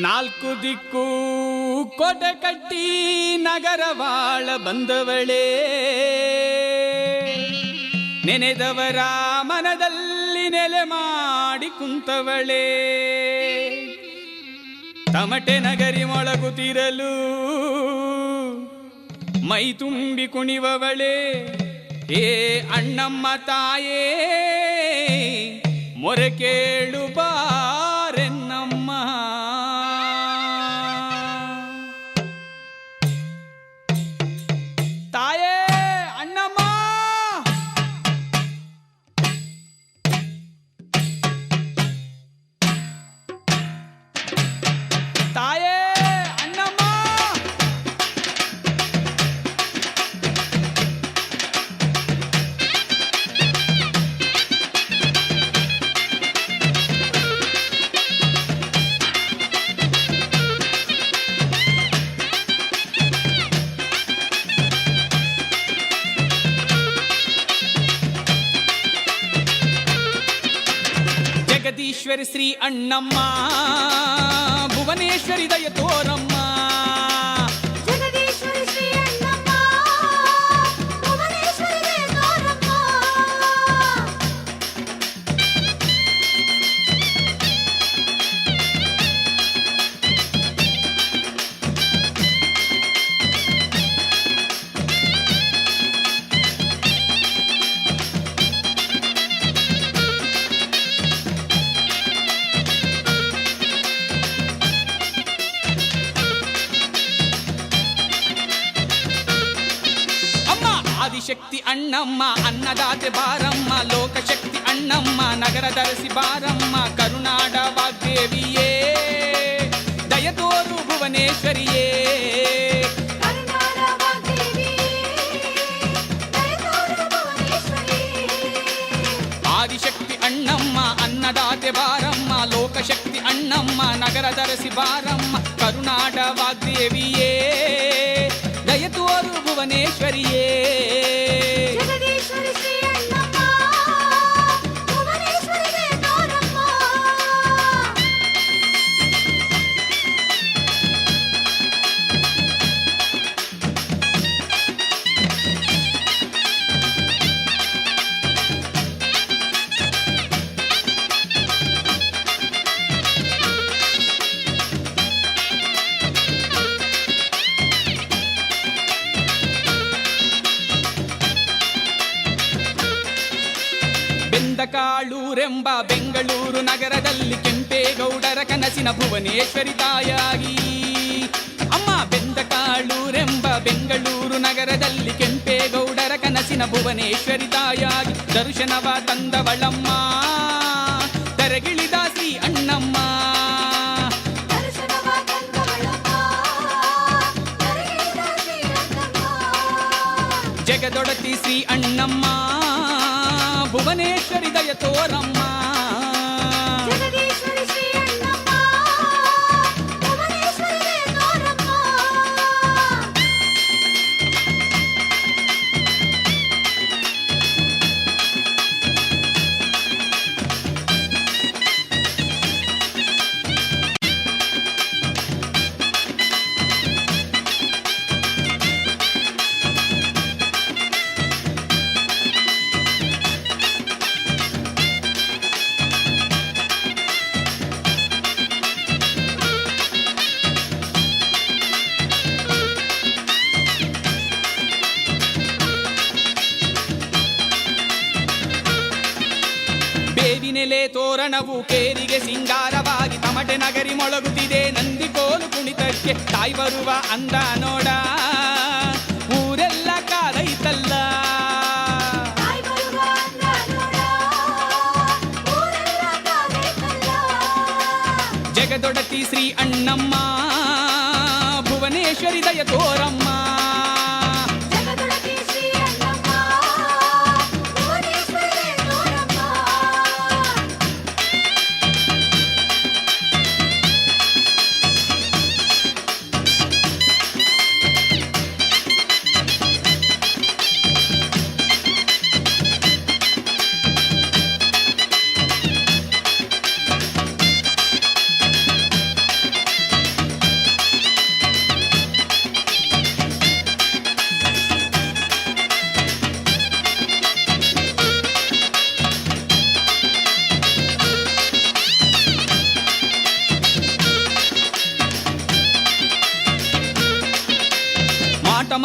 ನಾಲ್ಕು ದಿಕ್ಕು ಕೋಟೆ ಕಟ್ಟಿ ನಗರವಾಳ ಬಂದವಳೇ, ನೆನೆದವರ ಮನದಲ್ಲಿ ನೆಲೆ ಮಾಡಿ ಕುಂತವಳೇ. ತಮಟೆ ನಗರಿ ಮೊಳಗುತ್ತಿರಲು ಮೈ ತುಂಬಿ ಕುಣಿವವಳೇ, ಏ ಅಣ್ಣಮ್ಮ ತಾಯೇ ಮೊರೆ ಕೇಳು ಬಾರೆನ್ನಮ್ಮ. ತಾಯೇ ಅಣ್ಣಮ್ಮ, ತಾಯೇ ಅಣ್ಣಮ್ಮ. ಜಗದೀಶ್ವರಿ ಶ್ರೀ ಅಣ್ಣಮ್ಮ, ಭುವನೇಶ್ವರಿ ದಯ ತೋರಮ್ಮ. ಜಗದೀಶ್ವರಿ ಶ್ರೀ ಅಣ್ಣಮ್ಮ, ಭುವನೇಶ್ವರಿ ದಯ ತೋರಮ್ಮ. ಆದಿಶಕ್ತಿ ಅಣ್ಣಮ್ಮ, ಅನ್ನದಾತೆ ಬಾರಮ್ಮ, ಲೋಕಶಕ್ತಿ ಅಣ್ಣಮ್ಮ, ನಗರ ಧರಿಸಿ ಬಾರಮ್ಮ. ಕರುನಾಡ ವಾಗ್ದೇವಿಯೇ ದಯ ತೋರು ಭುವನೇಶ್ವರಿಯೇ. ಕರುನಾಡ ವಾಗ್ದೇವಿಯೇ, ದಯ ತೋರು ಭುವನೇಶ್ವರಿಯೇ. ಆದಿಶಕ್ತಿ ಅಣ್ಣಮ್ಮ, ಅನ್ನದಾತೆ ಬಾರಮ್ಮ, ಲೋಕಶಕ್ತಿ ಅಣ್ಣಮ್ಮ, ನಗರ ಧರಿಸಿ ಬಾರಮ್ಮ. ಕರುನಾಡ ವಾಗ್ದೇವಿಯೇ ದಯ ತೋರು ಭುವನೇಶ್ವರಿಯೇ. ಜಗದೀಶ್ವರಿ ಶ್ರೀ ಅಣ್ಣಮ್ಮ, ಭುವನೇಶ್ವರಿ ದಯ ತೋರಮ್ಮ. ಬೆಂದಕಾಳೂರೆಂಬ ಬೆಂಗಳೂರು ನಗರದಲ್ಲಿ ಕೆಂಪೇಗೌಡರ ಕನಸಿನ ಭುವನೇಶ್ವರಿ ತಾಯಾಗಿ ಅಮ್ಮ. ಬೆಂದಕಾಳೂರೆಂಬ ಬೆಂಗಳೂರು ನಗರದಲ್ಲಿ ಕೆಂಪೇಗೌಡರ ಕನಸಿನ ಭುವನೇಶ್ವರಿ ತಾಯಾಗಿ ದರ್ಶನವ ತಂದವಳಮ್ಮ, ತೆರೆಗಿಳಿದ ಶ್ರೀ ಅಣ್ಣಮ್ಮ. ದರ್ಶನವ ತಂದವಳಮ್ಮ, ತೆರೆಗಿಳಿದ ಶ್ರೀ ಅಣ್ಣಮ್ಮ. ಜಗದೊಡತಿ ಶ್ರೀ ಅಣ್ಣಮ್ಮ, ಭುವನೇಶ್ವರಿ ದಯ ತೋರಮ್ಮ. ಜಗದೀಶ್ವರಿ ಶ್ರೀ ಅಣ್ಣಮ್ಮ, ಭುವನೇಶ್ವರಿ ದಯ ತೋರಮ್ಮ. ಬೇವಿನೆಲೆ ತೋರಣವು ಕೇರಿಗೆ ಸಿಂಗಾರವಾಗಿ ತಮಟೆ ನಗರಿ ಮೊಳಗುತ್ತಿದೆ ನಂದಿಕೋಲು ಕುಣಿತಕ್ಕೆ. ತಾಯಿ ಬರುವ ಅಂದ ನೋಡ ಊರೆಲ್ಲ ಕಾದೈತಲ್ಲ. ತಾಯಿ ಬರುವ ಅಂದ ನೋಡ, ಊರೆಲ್ಲ ಕಾದೈತಲ್ಲ. ಜಗದೊಡತಿ ಶ್ರೀ ಅಣ್ಣಮ್ಮ, ಭುವನೇಶ್ವರಿ ದಯ ತೋರಮ್ಮ. ಜಗದೊಡತಿ ಶ್ರೀ ಅಣ್ಣಮ್ಮ, ಭುವನೇಶ್ವರಿ ದಯ ತೋರಮ್ಮ.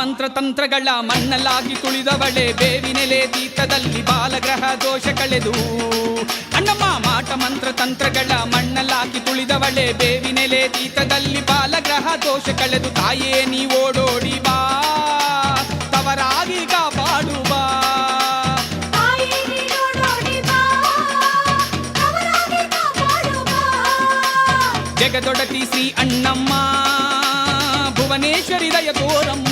ಮಂತ್ರ ತಂತ್ರಗಳ ಮಣ್ಣಲ್ಲಾಗಿ ತುಳಿದವಳೆ ಬೇವಿನೆಲೆ ತೀರ್ಥದಲ್ಲಿ ಬಾಲಗ್ರಹ ದೋಷ ಕಳೆದು ಅಣ್ಣಮ್ಮ ಮಾಟ ಮಂತ್ರ ತಂತ್ರಗಳ ಮಣ್ಣಲ್ಲಾಗಿ ತುಳಿದವಳೆ ಬೇವಿನೆಲೆ ತೀರ್ಥದಲ್ಲಿ ಬಾಲಗ್ರಹ ದೋಷ ಕಳೆದು ತಾಯೇ ನೀ ಓಡೋಡಿ ಬಾ ತವರಾಗಿ ಕಾಪಾಡು ಬಾ ತಾಯಿ ನೀನೋಡೋಡಿ ಬಾ ತವರಾಗಿ ಕಾಪಾಡು ಬಾ ಜಗದೊಡತಿ ಶ್ರೀ ಅಣ್ಣಮ್ಮ ಭುವನೇಶ್ವರಿ ದಯ ತೋರಮ್ಮ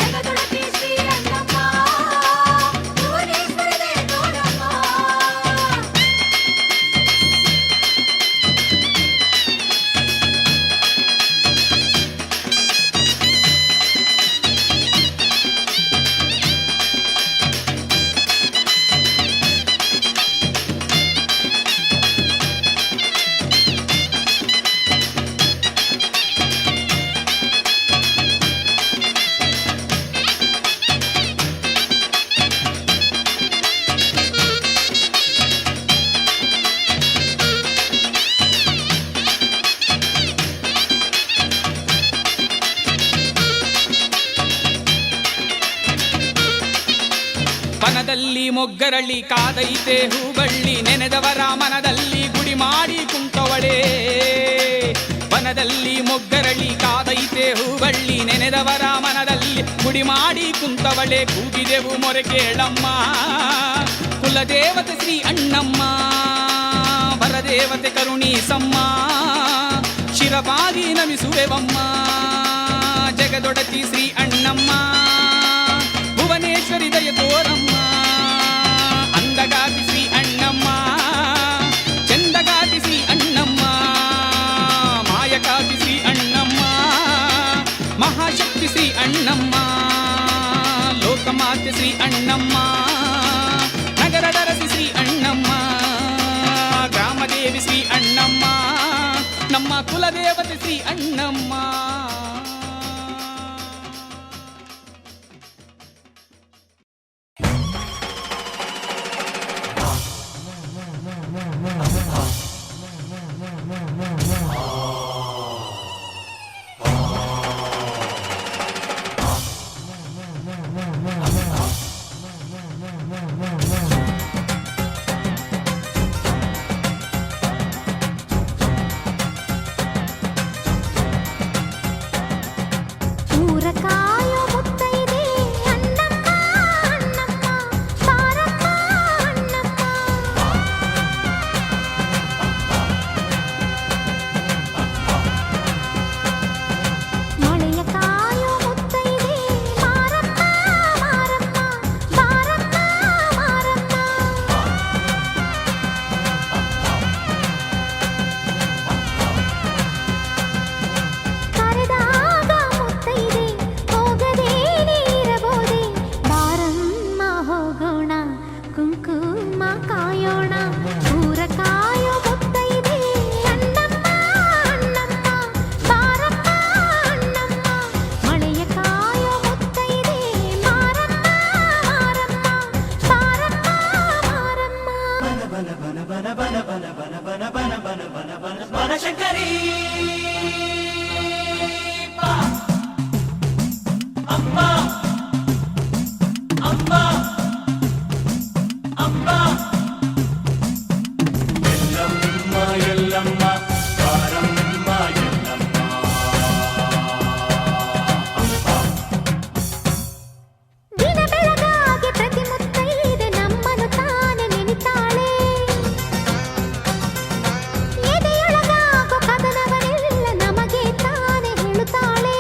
ಜಗದೊಡತಿ ಶ್ರೀ ಅಣ್ಣಮ್ಮ ಭುವನೇಶ್ವರಿ ದಯ ತೋರಮ್ಮ ವನದಲ್ಲಿ ಮೊಗ್ಗರಳಿ ಕಾದೈತೆ ಹೂಬಳ್ಳಿ ನೆನೆದವರ ಮನದಲ್ಲಿ ಗುಡಿ ಮಾಡಿ ಕುಂತವಳೆ ವನದಲ್ಲಿ ಮೊಗ್ಗರಳಿ ಕಾದೈತೆ ಹೂಬಳ್ಳಿ ನೆನೆದವರ ಮನದಲ್ಲಿ ಗುಡಿ ಮಾಡಿ ಕುಂತವಳೆ ಕೂಗಿದೆವು ಮೊರೆ ಕೇಳಮ್ಮ ಕುಲದೇವತೆ ಶ್ರೀ ಅಣ್ಣಮ್ಮ ವರದೇವತೆ ಕರುಣೀಸಮ್ಮ ಶಿರಬಾಗಿ ನಮಿಸುವೆವಮ್ಮ ಜಗದೊಡತಿ ಶ್ರೀ ಅಣ್ಣಮ್ಮ ಭುವನೇಶ್ವರಿ ದಯ ತೋರಮ್ಮ ಅಂದಗಾತಿ ಶ್ರೀ ಅಣ್ಣಮ್ಮ ಚಂದಗಾತಿ ಶ್ರೀ ಅಣ್ಣಮ್ಮ ಮಾಯಕಾತಿ ಶ್ರೀ ಅಣ್ಣಮ್ಮ ಮಹಾಶಕ್ತಿ ಶ್ರೀ ಅಣ್ಣಮ್ಮ ಲೋಕಮಾತೆ ಶ್ರೀ ಅಣ್ಣಮ್ಮ ನಗರದರಸಿ ಶ್ರೀ ಅಣ್ಣಮ್ಮ ಗ್ರಾಮದೇವಿ ಶ್ರೀ ಅಣ್ಣಮ್ಮ ನಮ್ಮ ಕುಲದೇವತೆ ಶ್ರೀ ಅಣ್ಣಮ್ಮ ಊರಕಾಯೋ ಮುತ್ತೈದೆ ಅಣ್ಣಮ್ಮ ಅಣ್ಣಮ್ಮ ಬಾರಮ್ಮ ಅಣ್ಣಮ್ಮ ಮಳೆಯ ಕಾಯೋ ಮುತ್ತೈದೆ ಮಾರಮ್ಮ ಮಾರಮ್ಮ ಬಾರಮ್ಮ ಮಾರಮ್ಮ ಕರೆದಾಗ ಮುತ್ತೈದೆ ಹೋಗದೇ ನೀರಬೋದೆ ಬಾರಮ್ಮ ಹೋಗೋಣ ಕುಂಕುಮ ಕಾಯೋಣ ಊರ ಕಾಯೋ ಮುತ್ತೈದೆ ಅಣ್ಣಮ್ಮ ಅಣ್ಣಮ್ಮ ಬಾರಮ್ಮ ಅಣ್ಣಮ್ಮ ಮಳೆಯ ಕಾಯೋ ಮುತ್ತೈದೆ ಮಾರಮ್ಮ ಮಾರಮ್ಮ ಬಾರಮ್ಮ ಮಾರಮ್ಮ ಬನಶಂಕರಿ ಅಮ್ಮ ಅಮ್ಮ ಅಮ್ಮ ಎಲ್ಲಮ್ಮ ಎಲ್ಲಮ್ಮ ಬಾರಮ್ಮ ಎಲ್ಲಮ್ಮ ದಿನ ಬೆಳಗಾಗಿ ಪ್ರತಿ ಮುತ್ತೈದೆ ನಮ್ಮನ್ನು ತಾನೆ ನೆನಿತಾಳೆ ಎದೆಯೊಳಗಾಗೋ ಕದನವನೆಲ್ಲ ನಮಗೆ ತಾನೆ ಹೇಳುತ್ತಾಳೆ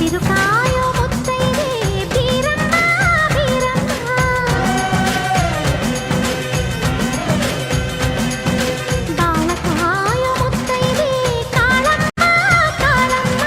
ಬಿರುಕಾಯೋ ಮುತ್ತೈದೆ ಬೀರಮ್ಮ ಬೀರಮ್ಮ ಬಾಳಕಾಯೋ ಮುತ್ತೈದೆ ಕಾಳಮ್ಮ ಕಾಳಮ್ಮ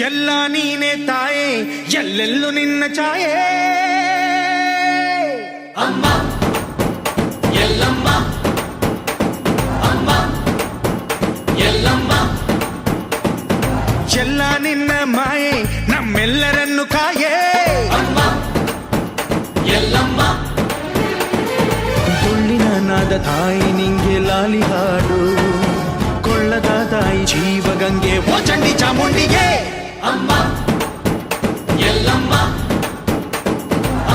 ಎಲ್ಲ ನೀನೆ ತಾಯೇ ಎಲ್ಲೆಲ್ಲೂ ನಿನ್ನ ಛಾಯೆ ಅಮ್ಮ ಎಲ್ಲಮ್ಮ ಅಮ್ಮ ಎಲ್ಲಮ್ಮ ಎಲ್ಲ ನಿನ್ನ ಮಾಯೆ ನಮ್ಮೆಲ್ಲರನ್ನು ಕಾಯೇ ಅಮ್ಮ ಎಲ್ಲಮ್ಮ ತುಳ್ಳಿನ ನಾದ ತಾಯಿ ನಿಂಗೆ ಲಾಲಿ ಹಾಡು ಕೊಳ್ಳದ ತಾಯಿ ಜೀವಗಂಗೆ ಓ ಚಂಡಿ ಚಾಮುಂಡಿಗೆ ಅಮ್ಮ ಎಲ್ಲಮ್ಮ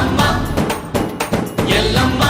ಅಮ್ಮ ಎಲ್ಲಮ್ಮ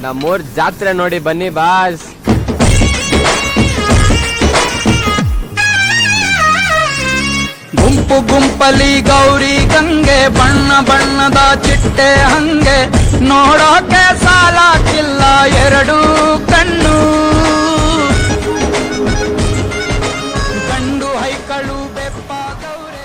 ನಮ್ಮೂರ್ ಜಾತ್ರೆ ನೋಡಿ ಬನ್ನಿ ಬಾಸ್. ಗುಂಪು ಗುಂಪಲಿ ಗೌರಿ ಗಂಗೆ, ಬಣ್ಣ ಬಣ್ಣದ ಚಿಟ್ಟೆ ಹಂಗೆ, ನೋಡೋಕೆ ಸಾಲಾಕಿಲ್ಲ ಎರಡು ಕಣ್ಣು. ಗಂಡು ಹೈಕಳು ಬೆಪ್ಪ ಗೌರೆ.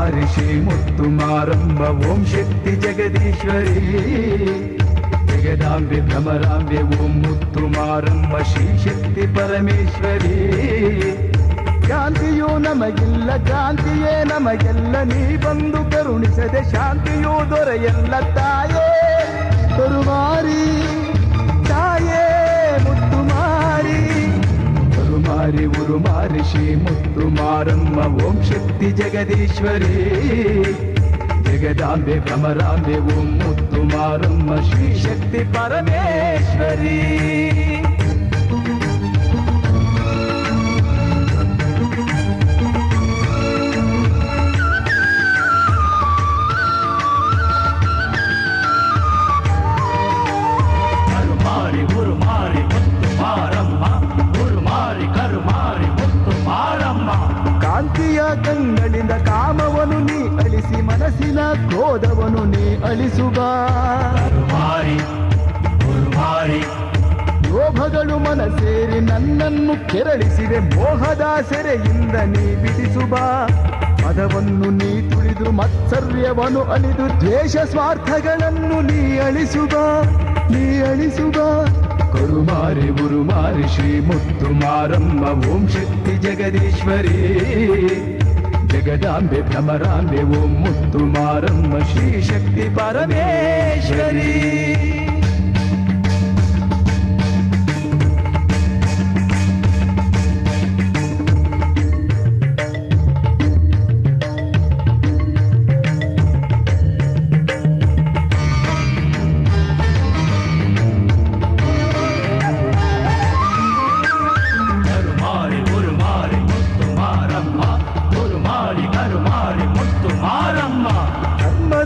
ಕರುಮಾರಿ ಶ್ರೀ ಮುತ್ತು ಮಾರಮ್ಮ ಓಂ ಶಕ್ತಿ ಜಗದೀಶ್ವರಿ ಜಗದಾಂಬೆ ಭ್ರಮರಾಂಬೆ ಓಂ ಮುತ್ತು ಮಾರಮ್ಮ ಶ್ರೀ ಶಕ್ತಿ ಪರಮೇಶ್ವರಿ ಶಾಂತಿಯೂ ನಮಗಿಲ್ಲ ಕ್ರಾಂತಿಯೇ ನಮಗೆಲ್ಲ ನೀ ಬಂದು ಕರುಣಿಸದೆ ಶಾಂತಿಯೂ ದೊರೆಯಲ್ಲ ತಾಯೇ ಕರುಮಾರಿ ತಾಯೇ ಮುತ್ತು ಮಾರಿ ಕರುಮಾರಿ ಉರುಮಾರಿ ಶ್ರೀ ಮುತ್ತು ಮಾರಮ್ಮ ಓಂ ಶಕ್ತಿ ಜಗದೀಶ್ವರಿ ಜಗದಾಂಬೆ ಭ್ರಮರಾಂಬೆ ಓಂ ಮುತ್ತು ಮಾರಮ್ಮ ಶ್ರೀ ಶಕ್ತಿ ಪರಮೇಶ್ವರಿ ಕಾಂತಿಯ ಕಂಗಳಿಂದ ಕಾಮವನು ನೀ ಅಳಿಸಿ ಮನಸ್ಸಿನ ಕ್ರೋಧವನು ನೀ ಅಳಿಸುವ ಲೋಭಗಳು ಮನಸೇರಿ ನನ್ನನ್ನು ಕೆರಳಿಸಿದೆ ಮೋಹದ ಸೆರೆಯಿಂದ ನೀ ಬಿಡಿಸುವ ಮದವನ್ನು ನೀ ತುಳಿದು ಮತ್ಸರ್ಯವನು ಅಳಿದು ದ್ವೇಷ ಸ್ವಾರ್ಥಗಳನ್ನು ನೀ ಅಳಿಸುವ ಕರುಮಾರಿ ಗುರುಮಾರಿ ಶ್ರೀ ಮುತ್ತು ಮಾರಮ್ಮ ಓಂ ಶಕ್ತಿ ಜಗದೀಶ್ವರಿ ಜಗದಾಂಬೆ ಭ್ರಮರಾಂಬೆ ಓಂ ಮುತ್ತು ಮಾರಮ್ಮ ಶ್ರೀ ಶಕ್ತಿ ಪರಮೇಶ್ವರಿ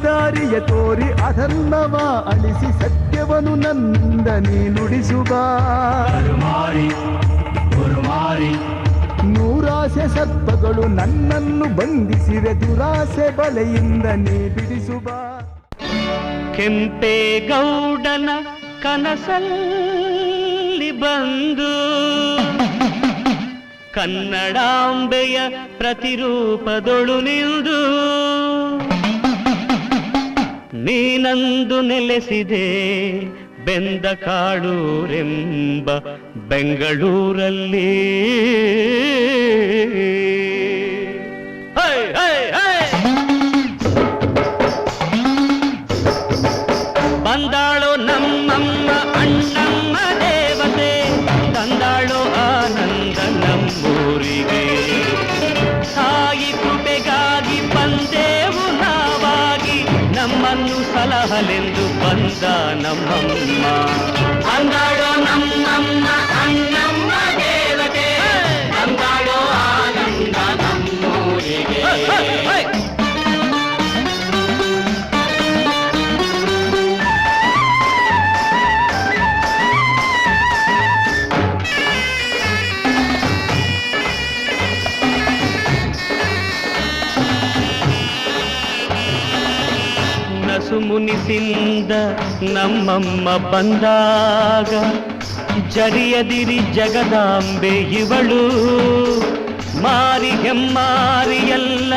ದಾರಿಯ ತೋರಿ ಅಧರ್ಮವ ಅಳಿಸಿ ಸತ್ಯವನು ನನ್ನಿಂದ ನೀ ನುಡಿಸುವ ನೂರಾಸೆ ಸರ್ಪಗಳು ನನ್ನನ್ನು ಬಂಧಿಸಿವೆ ದುರಾಸೆ ಬಲೆಯಿಂದ ನೀ ಬಿಡಿಸುವ ಕೆಂಪೇಗೌಡನ ಕನಸಲ್ಲಿ ಬಂದು ಕನ್ನಡಾಂಬೆಯ ಪ್ರತಿರೂಪದೊಳು ನಿಂದು ನೀನಂದು ನೆಲೆಸಿದೆ ಬೆಂದ ಕಾಡೂರೆಂಬ ಬೆಂಗಳೂರಲ್ಲಿ ಬಂದಾಳೋ ನಮ್ಮಮ್ಮ ಅಣ್ಣಮ್ಮ ದೇವತೆ ತಂದಾಳೋ ಆನಂದ ನಮ್ಮೂರಿಗೆ ತಾಯಿ ಕೃಪೆಗಾಗಿ ಬಂದೆವು ನಾವಾಗಿ ನಮ್ಮನ್ನು ಸಲಹಲೆಂದು ಬಂದ ನಮ್ಮಮ್ಮ ಅಂದಾಳೋ ನಮ್ಮಮ್ಮ ಅಣ್ಣಮ್ಮ ದೇವತೆ ತಂದಾಳೋ ಆನಂದ ನಮ್ಮೂರಿಗೆ ಮುನಿಸಿಂದ ನಮ್ಮಮ್ಮ ಬಂದಾಗ ಜರಿಯದಿರಿ ಜಗದಾಂಬೆ ಇವಳು ಮಾರಿ ಹೆಮ್ಮಾರಿಯಲ್ಲ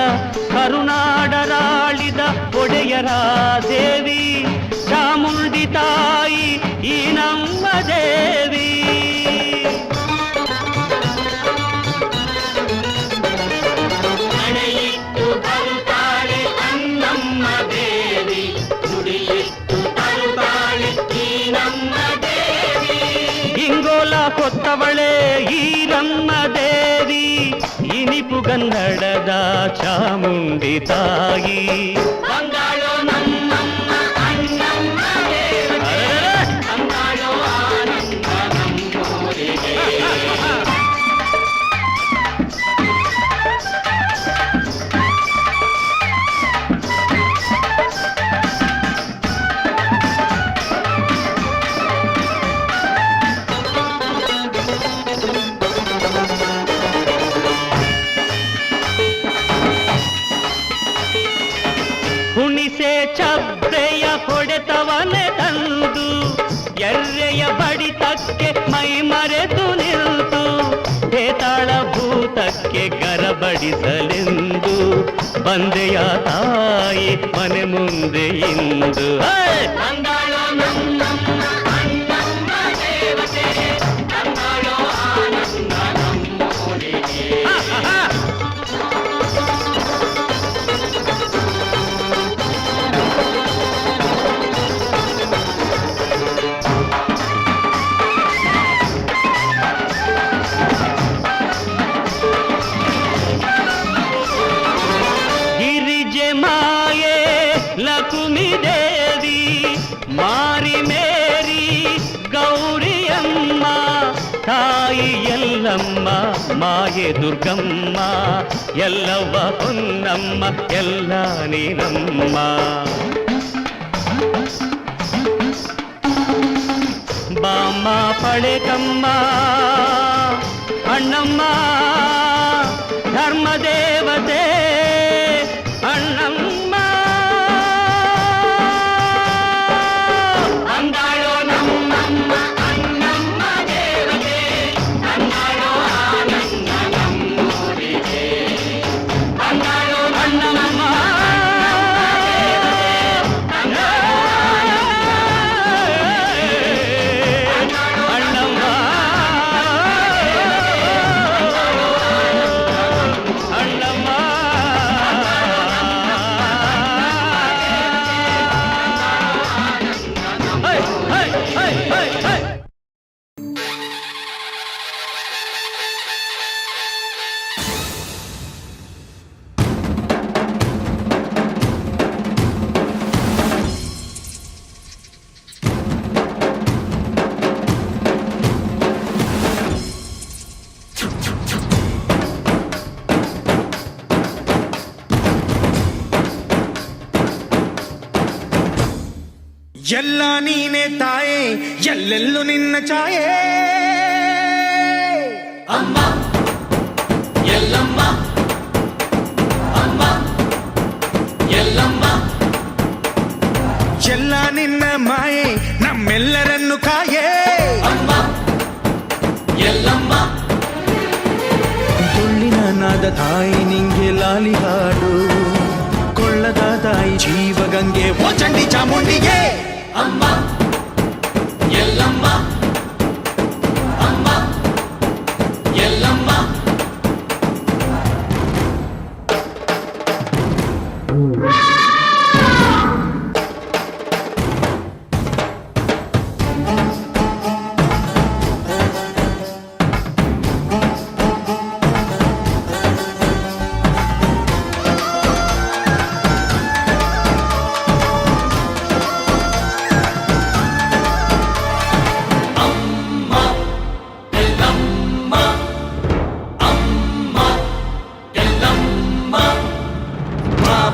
ಕರುನಾಡರಾಳಿದ ಒಡೆಯರ ದೇವಿ ಚಾಮುಂಡಿ ತಾಯಿ ಈ ನಮ್ಮ ದೇವಿ ಇಂಗೋಲ ಕೊತ್ತವಳೆ ಈರಮ್ಮ ದೇವಿ ಇನಿಪುಗನ್ನಡದ ಚಾಮುಂಡಿ ತಾಯಿ ಬಂಗಾಳೋ ನಮ್ಮಮ್ಮ ಅಣ್ಣಮ್ಮ ದೇವತೆ ಬಂಗಾಳೋ ಆನಂದ ನಮ್ಮೂರಿಗೆ ಕರಬಡಿಸಲೆಂದು ಬಂದೆಯ ತಾಯಿ ಮನೆ ಮುಂದೆ ಇಂದು ಅಂದಾಳೋ ನನ್ನಮ್ಮ ಅಣ್ಣಮ್ಮ ದೇವತೆ ಅಂದಾಳೋ ಆನಂದ ನಮ್ಮೂರಿಗೆ ಗಿರಿಜೆ ಮಾಯೆ ಲಕ್ಷ್ಮೀ ದೇವಿ ಮಾರಿ ಮೇರಿ ಗೌರಿಯಮ್ಮ ತಾಯಿ ಎಲ್ಲಮ್ಮ ಮಾಯೆ ದುರ್ಗಮ್ಮ ಎಲ್ಲವ್ವ ಹೊನ್ನಮ್ಮ ಎಲ್ಲ ನೀನಮ್ಮ ಬಾಮ್ಮ ಪಳೆಕಮ್ಮ ಅಣ್ಣಮ್ಮ ಧರ್ಮದೇವತೆ ಅಣ್ಣಮ್ಮ ಅಂದಾಳೋ ನಮ್ಮಮ್ಮ ಅಣ್ಣಮ್ಮ ದೇವತೆ ಅಂದಾಳೋ ಆನಂದ ನಮ್ಮೂರಿಗೆ ಅಂದಾಳೋ ಅಣ್ಣಮ್ಮ ಅಣ್ಣಮ್ಮ ಅಣ್ಣಮ್ಮ ಹೈ ಹೈ ಹೈ ಹೈ ಹೈ ಎಲ್ಲ ನೀನೆ ತಾಯೇ ಎಲ್ಲೆಲ್ಲೂ ನಿನ್ನ ಛಾಯೆ ಅಮ್ಮ ಎಲ್ಲಮ್ಮ ಅಮ್ಮ ಎಲ್ಲಮ್ಮ ಎಲ್ಲ ನಿನ್ನ ಮಾಯೆ ನಮ್ಮೆಲ್ಲರನ್ನು ಕಾಯೇ ಅಮ್ಮ ಎಲ್ಲಮ್ಮ ತುಳ್ಳಿನ ನಾದ ತಾಯಿ ನಿಂಗೆ ಲಾಲಿ ಹಾಡು ಕೊಳ್ಳದ ತಾಯಿ ಜೀವಗಂಗೆ ಓ ಚಂಡಿ ಚಾಮುಂಡಿಗೆ ಅಮ್ಮ ಎಲ್ಲಮ್ಮ ಅಮ್ಮ ಎಲ್ಲಮ್ಮ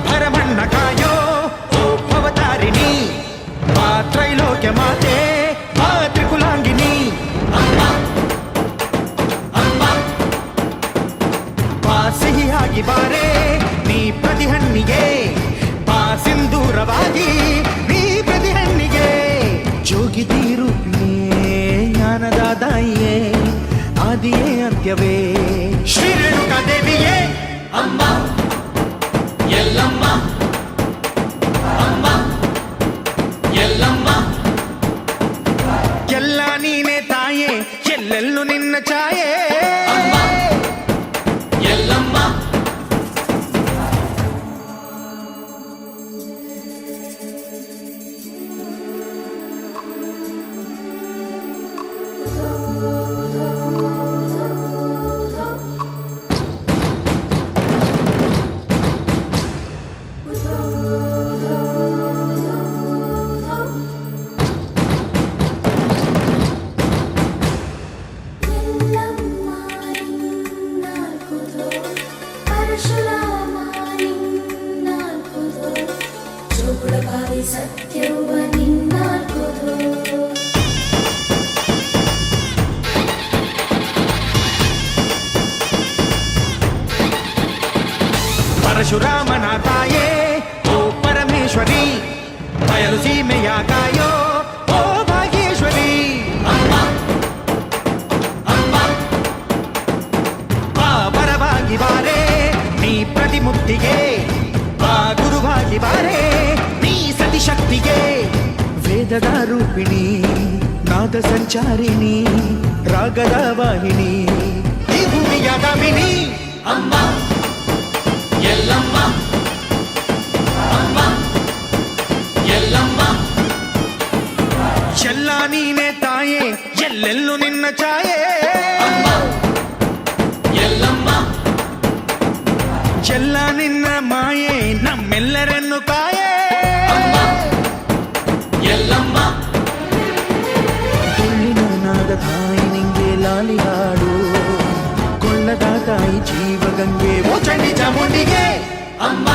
ಭರಮಣ್ಣ ಕಾಯೋ ಓ ಭವತಾರಿಣಿ ಬಾ ತ್ರೈಲೋಕ್ಯ ಮಾತೆ ಬಾ ತ್ರಿಕುಲಾಂಗಿನಿ ಬಾ ಸಿಹಿಯಾಗಿ ಬಾರೆ ನೀ ಪ್ರತಿಹಣ್ಣಿಗೆ ಬಾ ಸಿಂಧೂರವಾಗಿ ನೀ ಪ್ರತಿಹಣ್ಣಿಗೆ ಜೋಗಿತಿ ರೂಪಿಯೇ ಜ್ಞಾನದ ತಾಯಿಯೇ ಆದಿಯೇ ಅಂತ್ಯವೇ ಶ್ರೀ ರೇಣುಕಾ ದೇವಿಯೇ ಅಮ್ಮ ಎಲ್ಲಮ್ಮ ಅಮ್ಮ ಎಲ್ಲಮ್ಮ ಎಲ್ಲ ನೀನೆ ತಾಯೇ ಎಲ್ಲೆಲ್ಲೂ ನಿನ್ನ ಛಾಯೆ ಅಮ್ಮ ಎಲ್ಲಮ್ಮ ಸತ್ಯವ ನಿನ್ನಾಲ್ಕುದು ಪರಶುರಾಮನ ತಾಯೇ ಓ ಪರಮೇಶ್ವರಿ ಬಯಲು ಸೀಮೆಯ ಕಾಯೋ ಓ ಭಾಗ್ಯೇಶ್ವರಿ ಬಾ ಬರವಾಗಿ ಬಾರೆ ರೂಪಿಣಿ ನಾದ ಸಂಚಾರಿಣಿ ರಾಗದ ವಾಹಿನಿ ಈ ಭೂಮಿಯ ದಾಮಿನಿ ಅಮ್ಮ ಎಲ್ಲಮ್ಮ ಅಮ್ಮ ಎಲ್ಲಮ್ಮ ಎಲ್ಲ ನೀನೆ ತಾಯೇ ಎಲ್ಲೆಲ್ಲೂ ನಿನ್ನ ಛಾಯೆ ಅಮ್ಮ ಎಲ್ಲಮ್ಮ ಎಲ್ಲ ನಿನ್ನ ಮಾಯೆ ನಮ್ಮೆಲ್ಲರನ್ನು ಕಾಯೆ ಅಮ್ಮ ಎಲ್ಲಮ್ಮ ತುಳ್ಳಿನ ನಾದ ತಾಯಿ ನಿಂಗೆ ಲಾಲಿ ಹಾಡು ಕೊಳ್ಳದ ತಾಯಿ ಜೀವಗಂಗೆ ಓ ಚಂಡಿ ಚಾಮುಂಡಿಗೆ ಅಮ್ಮ